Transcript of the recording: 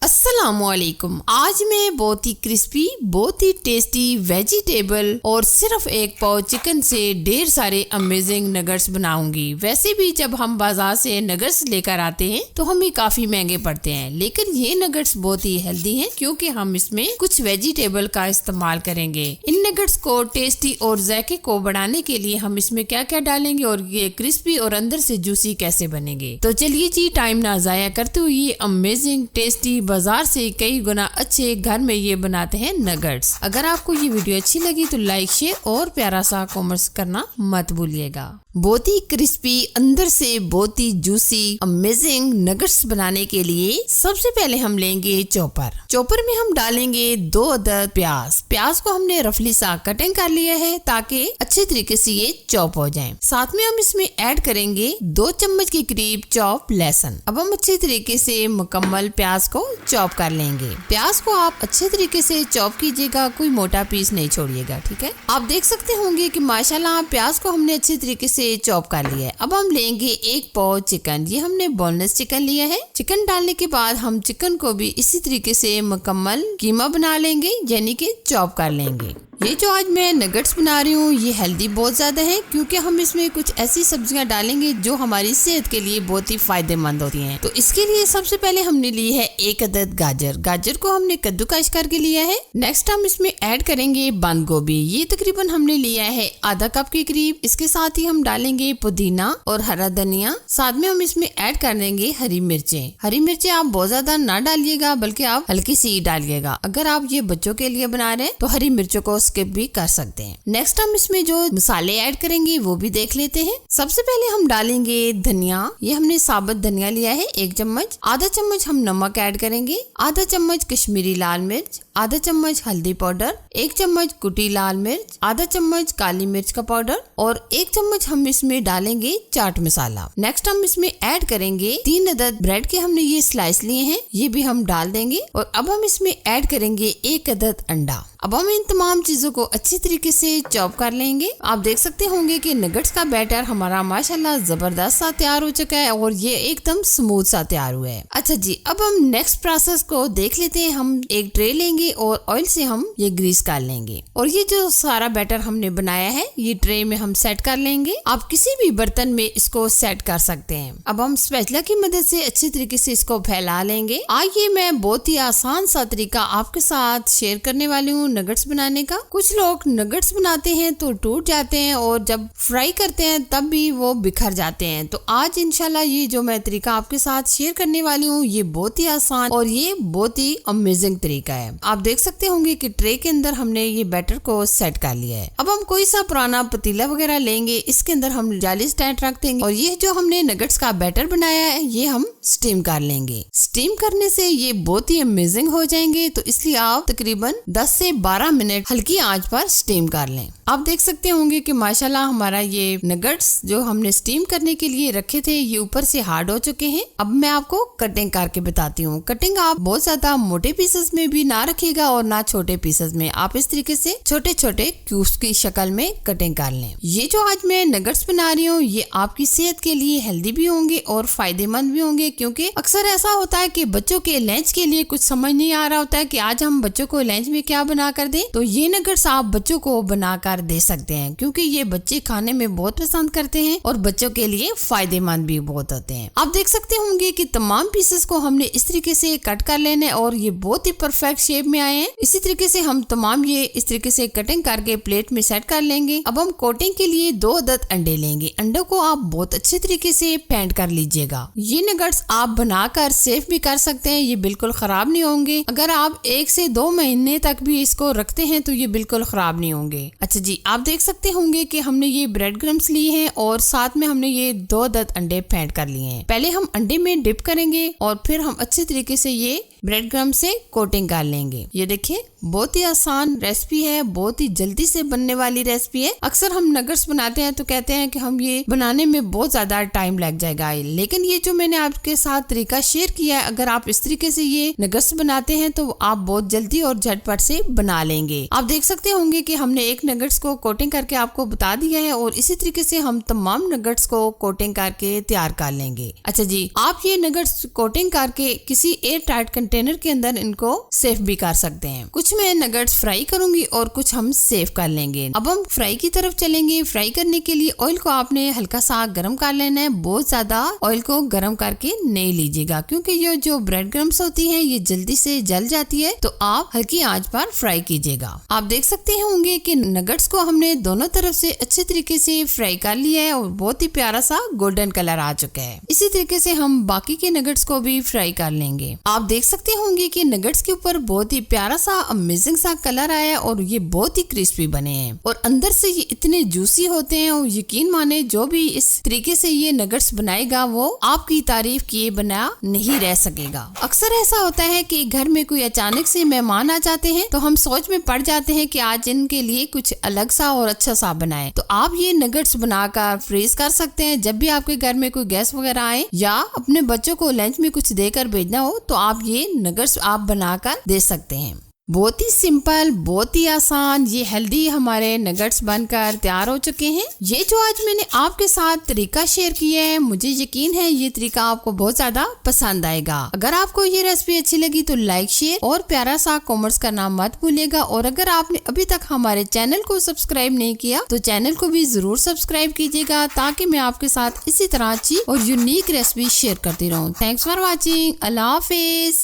अस्सलामुअलैकुम। आज मैं बहुत ही क्रिस्पी, बहुत ही टेस्टी वेजिटेबल और सिर्फ एक पाव चिकन से ढेर सारे अमेजिंग नगेट्स बनाऊंगी। वैसे भी जब हम बाजार से नगेट्स लेकर आते हैं तो हमें काफी महंगे पड़ते हैं, लेकिन ये नगेट्स बहुत ही हेल्दी हैं क्योंकि हम इसमें कुछ वेजिटेबल का इस्तेमाल करेंगे। इन नगेट्स को टेस्टी और जायके को बढ़ाने के लिए हम इसमें क्या क्या डालेंगे और ये क्रिस्पी और अंदर से जूसी कैसे बनेंगे। तो चलिए जी, टाइम ना जाया करते हुए ये अमेजिंग टेस्टी बाजार से कई गुना अच्छे घर में ये बनाते हैं नगेट्स। अगर आपको ये वीडियो अच्छी लगी तो लाइक, शेयर और प्यारा सा कमेंट्स करना मत भूलिएगा। बहुत ही क्रिस्पी, अंदर से बहुत ही जूसी अमेजिंग नगेट्स बनाने के लिए सबसे पहले हम लेंगे चॉपर में हम डालेंगे 2 अदद प्याज को हमने रफली सा कटिंग कर लिया है ताकि अच्छे तरीके से ये चॉप हो जाए। साथ में हम इसमें ऐड करेंगे 2 चम्मच के करीब चॉप लहसुन। अब हम अच्छे तरीके से मुकम्मल प्याज को चॉप कर लेंगे। प्याज को आप अच्छे तरीके से चॉप कीजिएगा, कोई मोटा पीस नहीं छोड़िएगा, ठीक है। आप देख सकते होंगे कि माशाल्लाह प्याज को हमने अच्छे तरीके से चॉप कर लिया है। अब हम लेंगे 1 पाव चिकन। ये हमने बोनलेस चिकन लिया है। चिकन डालने के बाद हम चिकन को भी इसी तरीके से मुकम्मल कीमा बना लेंगे, यानी कि चॉप कर लेंगे। ये जो आज मैं नगेट्स बना रही हूँ ये हेल्दी बहुत ज्यादा है क्योंकि हम इसमें कुछ ऐसी सब्जियां डालेंगे जो हमारी सेहत के लिए बहुत ही फायदेमंद होती हैं। तो इसके लिए सबसे पहले हमने ली है 1 अदद गाजर को हमने कद्दूकस करके लिया है। नेक्स्ट हम इसमें ऐड करेंगे बंद गोभी। ये तकरीबन हमने लिया है आधा कप के करीब। इसके साथ ही हम डालेंगे पुदीना और हरा धनिया। साथ में हम इसमें ऐड कर देंगे हरी मिर्चें आप बहुत ज्यादा ना डालिएगा, बल्कि आप हल्की सी डालिएगा। अगर आप ये बच्चों के लिए बना रहे हैं तो हरी मिर्चों को स्किप भी कर सकते हैं। नेक्स्ट हम इसमें जो मसाले ऐड करेंगे वो भी देख लेते हैं। सबसे पहले हम डालेंगे धनिया। ये हमने साबुत धनिया लिया है 1 चम्मच। आधा चम्मच हम नमक ऐड करेंगे, आधा चम्मच कश्मीरी लाल मिर्च, आधा चम्मच हल्दी पाउडर, 1 चम्मच कुटी लाल मिर्च, आधा चम्मच काली मिर्च का पाउडर और 1 चम्मच हम इसमें डालेंगे चाट मसाला। नेक्स्ट हम इसमें ऐड करेंगे 3 अदद ब्रेड के हमने ये स्लाइस लिए हैं, ये भी हम डाल देंगे। और अब हम इसमें ऐड करेंगे 1 अदद अंडा। अब हम इन तमाम चीजों को अच्छी तरीके से चॉप कर लेंगे। आप देख सकते होंगे कि नगेट्स का बैटर हमारा माशाल्लाह जबरदस्त सा तैयार हो चुका है और ये एकदम स्मूथ सा तैयार हुआ है। अच्छा जी, अब हम नेक्स्ट प्रोसेस को देख लेते हैं। हम एक ट्रे लेंगे और ऑयल से हम ये ग्रीस कर लेंगे और ये जो सारा बैटर हमने बनाया है ये ट्रे में हम सेट कर लेंगे। आप किसी भी बर्तन में इसको सेट कर सकते हैं। अब हम स्पैचुला की मदद से अच्छी तरीके से इसको फैला लेंगे। आइए मैं बहुत ही आसान सा तरीका आपके साथ शेयर करने वाली हूँ नगेट्स बनाने का। कुछ लोग नगेट्स बनाते हैं तो टूट जाते हैं और जब फ्राई करते हैं तब भी वो बिखर जाते हैं। तो आज इंशाल्लाह ये जो मैं तरीका आपके साथ शेयर करने वाली हूँ ये बहुत ही आसान और ये बहुत ही अमेजिंग तरीका है। आप देख सकते होंगे कि ट्रे के अंदर हमने ये बैटर को सेट कर लिया है। अब हम कोई सा पुराना पतीला वगैरह लेंगे, इसके अंदर हम जाली स्टैंड रख देंगे और ये जो हमने नगेट्स का बैटर बनाया है ये हम स्टीम कर लेंगे। स्टीम करने से ये बहुत ही अमेजिंग हो जाएंगे, तो इसलिए आप तकरीबन 10 से 12 मिनट हल्की आंच पर स्टीम कर लें। आप देख सकते होंगे कि माशाल्लाह हमारा ये नगेट्स जो हमने स्टीम करने के लिए रखे थे ये ऊपर से हार्ड हो चुके हैं। अब मैं आपको कटिंग करके बताती हूँ। कटिंग आप बहुत ज्यादा मोटे पीसेस में भी ना रखिएगा और ना छोटे पीसेस में। आप इस तरीके से छोटे छोटे क्यूब्स की शक्ल में कटिंग कर लें। ये जो आज मैं नगेट्स बना रही हूँ ये आपकी सेहत के लिए हेल्दी भी होंगे और फायदेमंद भी होंगे, क्योंकि अक्सर ऐसा होता है कि बच्चों के लंच के लिए कुछ समझ नहीं आ रहा होता है कि आज हम बच्चों को लंच में क्या बना कर दें। तो ये नगेट्स आप बच्चों को बनाकर दे सकते हैं क्योंकि ये बच्चे खाने में बहुत पसंद करते हैं और बच्चों के लिए फायदेमंद भी बहुत होते हैं। आप देख सकते होंगे कि तमाम पीसेस को हमने इस तरीके से कट कर लेने और ये बहुत ही परफेक्ट शेप में आए हैं। इसी तरीके से हम तमाम ये इस तरीके से कटिंग करके प्लेट में सेट कर लेंगे। अब हम कोटिंग के लिए 2 अदद अंडे लेंगे। अंडों को आप बहुत अच्छे तरीके से फेंट कर लीजिएगा। ये नगेट्स आप बनाकर सेफ भी कर सकते हैं, ये बिल्कुल खराब नहीं होंगे। अगर आप 1 से 2 महीने तक भी इसको रखते हैं तो ये बिल्कुल खराब नहीं होंगे। अच्छा जी, आप देख सकते होंगे कि हमने ये ब्रेड क्रम्स लिए हैं और साथ में हमने ये 2 अदद अंडे फेंट कर लिए हैं। पहले हम अंडे में डिप करेंगे और फिर हम अच्छे तरीके से ये ब्रेड क्रम्स से कोटिंग कर लेंगे। ये देखिए बहुत ही आसान रेसिपी है, बहुत ही जल्दी से बनने वाली रेसिपी है। अक्सर हम नगेट्स बनाते हैं तो कहते हैं कि हम ये बनाने में बहुत ज्यादा टाइम लग जाएगा, लेकिन ये जो मैंने आपके साथ तरीका शेयर किया है, अगर आप इस तरीके से ये नगेट्स बनाते हैं तो आप बहुत जल्दी और झटपट से बना लेंगे। आप देख सकते होंगे कि हमने एक नगेट्स को कोटिंग करके आपको बता दिया है और इसी तरीके से हम तमाम नगेट्स को कोटिंग करके तैयार कर लेंगे। अच्छा जी, आप ये नगेट्स कोटिंग करके किसी एयर टाइट कंटेनर के अंदर इनको सेफ भी कर सकते हैं। कुछ मैं नगेट्स फ्राई करूंगी और कुछ हम सेव कर लेंगे। अब हम फ्राई की तरफ चलेंगे। फ्राई करने के लिए ऑयल को आपने हल्का सा गर्म कर लेना है। बहुत ज्यादा ऑयल को गर्म करके नहीं लीजिएगा, क्योंकि ये जो ब्रेड क्रम्स होती हैं ये जल्दी से जल जाती है, तो आप हल्की आंच पर फ्राई कीजिएगा। आप देख सकते होंगे कि नगेट्स को हमने दोनों तरफ से अच्छे तरीके से फ्राई कर लिया है और बहुत ही प्यारा सा गोल्डन कलर आ चुका है। इसी तरीके से हम बाकी के नगेट्स को भी फ्राई कर लेंगे। आप देख सकते होंगे कि नगेट्स के ऊपर बहुत ही प्यारा सा अमेजिंग सा कलर आया और ये बहुत ही क्रिस्पी बने हैं और अंदर से ये इतने जूसी होते हैं और यकीन माने जो भी इस तरीके से ये नगेट्स बनाएगा वो आपकी तारीफ किए बिना नहीं रह सकेगा। अक्सर ऐसा होता है कि घर में कोई अचानक से मेहमान आ जाते हैं तो हम सोच में पड़ जाते हैं कि आज इनके लिए कुछ अलग सा और अच्छा सा बनाएं। तो आप ये नगेट्स बनाकर फ्रीज कर सकते हैं। जब भी आपके घर में कोई गेस्ट वगैरह आए या अपने बच्चों को लंच में कुछ देकर भेजना हो तो आप ये नगेट्स आप बनाकर दे सकते हैं। बहुत ही सिंपल, बहुत ही आसान ये हेल्दी हमारे नगेट्स बनकर तैयार हो चुके हैं। ये जो आज मैंने आपके साथ तरीका शेयर किया है, मुझे यकीन है ये तरीका आपको बहुत ज्यादा पसंद आएगा। अगर आपको ये रेसिपी अच्छी लगी तो लाइक, शेयर और प्यारा सा कमेंट्स करना मत भूलिएगा। और अगर आपने अभी तक हमारे चैनल को सब्सक्राइब नहीं किया तो चैनल को भी जरूर सब्सक्राइब कीजिएगा, ताकि मैं आपके साथ इसी तरह अच्छी और यूनिक रेसिपी शेयर करती रहूँ। Thanks for watching. Allah Hafiz.